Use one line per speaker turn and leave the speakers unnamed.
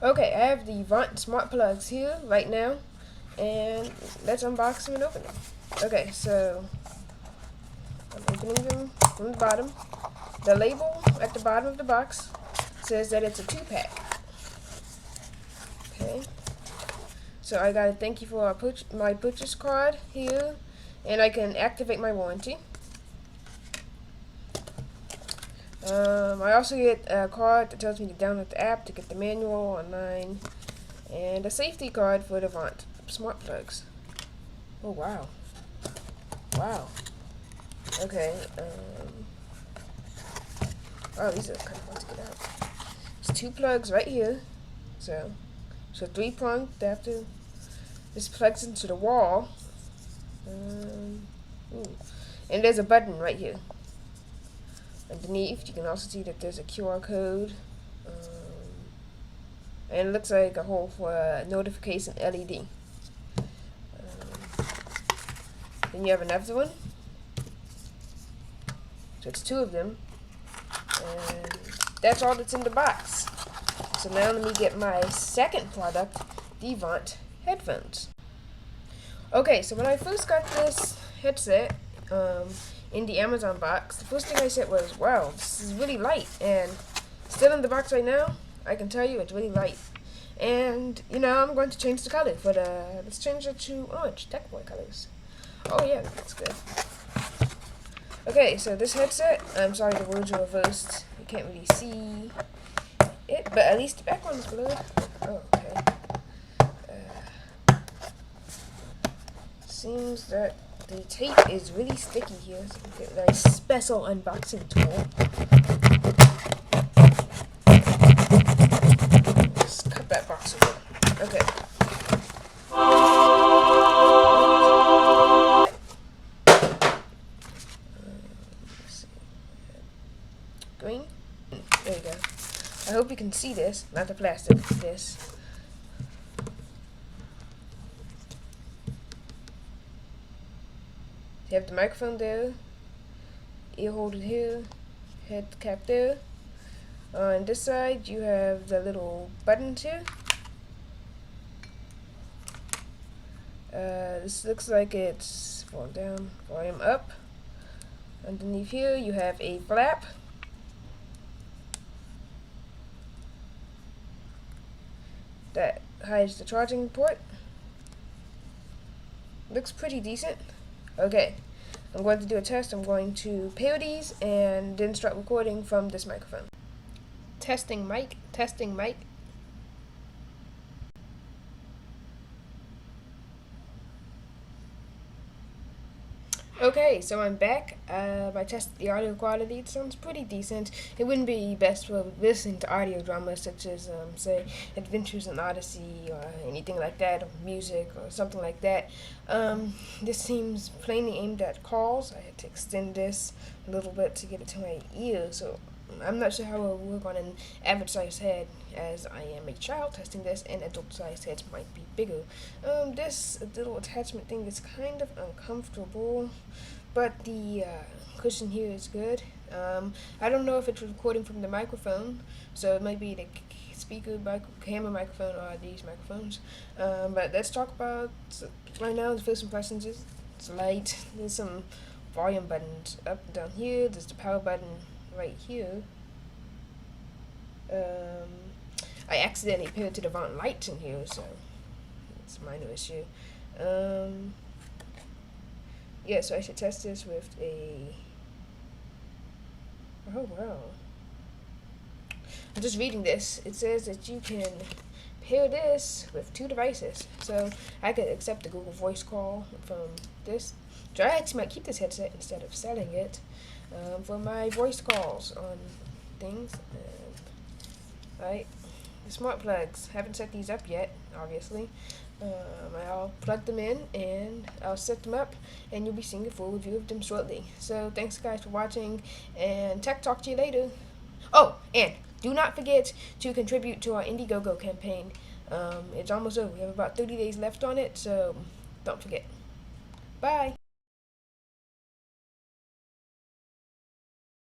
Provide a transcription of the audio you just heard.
Okay, I have the Vont smart plugs here right now, and let's unbox them and open them. Okay, so I'm opening them from the bottom. The label at the bottom of the box says that it's a 2-pack. Okay, so I got a thank you for my purchase card here, and I can activate my warranty. I also get a card that tells me to download the app to get the manual online, and a safety card for the Vont smart plugs. Oh wow. Wow. Okay, oh, these are kind of hard to get out. There's 2 plugs right here. So 3-prong adapter. This plugs into the wall. And there's a button right here. Underneath, you can also see that there's a QR code. And it looks like a hole for a notification LED. Then you have another one. So it's 2 of them. And that's all that's in the box. So now let me get my second product, the Vont headphones. Okay, so when I first got this headset in the Amazon box, the first thing I said was, wow, this is really light. And still in the box right now, I can tell you it's really light. And, you know, I'm going to change the color for let's change it to orange, Tech Boy colors. Oh yeah, that's good. Okay, so this headset, I'm sorry the words are reversed. You can't really see it, but at least the background is blurred. Oh, okay. Seems that the tape is really sticky here, so we get a very special unboxing tool. Just cut that box away. Okay. Green? There you go. I hope you can see this, not the plastic, this. You have the microphone there, ear holder here, head cap there. On this side, you have the little buttons here. This looks like it's volume down, volume up. Underneath here, you have a flap. That hides the charging port. Looks pretty decent. Okay, I'm going to do a test. I'm going to pair these and then start recording from this microphone. Testing mic, testing mic. Okay, so I'm back. I tested the audio quality. It sounds pretty decent. It wouldn't be best for listening to audio dramas such as, say, Adventures in Odyssey or anything like that, or music or something like that. This seems plainly aimed at calls. I had to extend this a little bit to get it to my ear, so I'm not sure how it will work on an average sized head, as I am a child testing this, and adult sized heads might be bigger. This little attachment thing is kind of uncomfortable, but the cushion here is good. I don't know if it's recording from the microphone, so it might be the camera microphone or these microphones. But let's talk about right now. The first impressions is it's light. There's some volume buttons up and down here. There's the power button right here. I accidentally paired to the Vont lights in here, so it's a minor issue. Yeah, so I should test this with a... Oh, wow. I'm just reading this. It says that you can pair this with 2 devices. So I could accept the Google Voice call from this. So I actually might keep this headset instead of selling it for my voice calls on things. Right, the smart plugs. Haven't set these up yet, obviously. I'll plug them in and I'll set them up, and you'll be seeing a full review of them shortly. So thanks guys for watching, and talk to you later. Oh, and do not forget to contribute to our Indiegogo campaign. It's almost over. We have about 30 days left on it, so don't forget. Bye.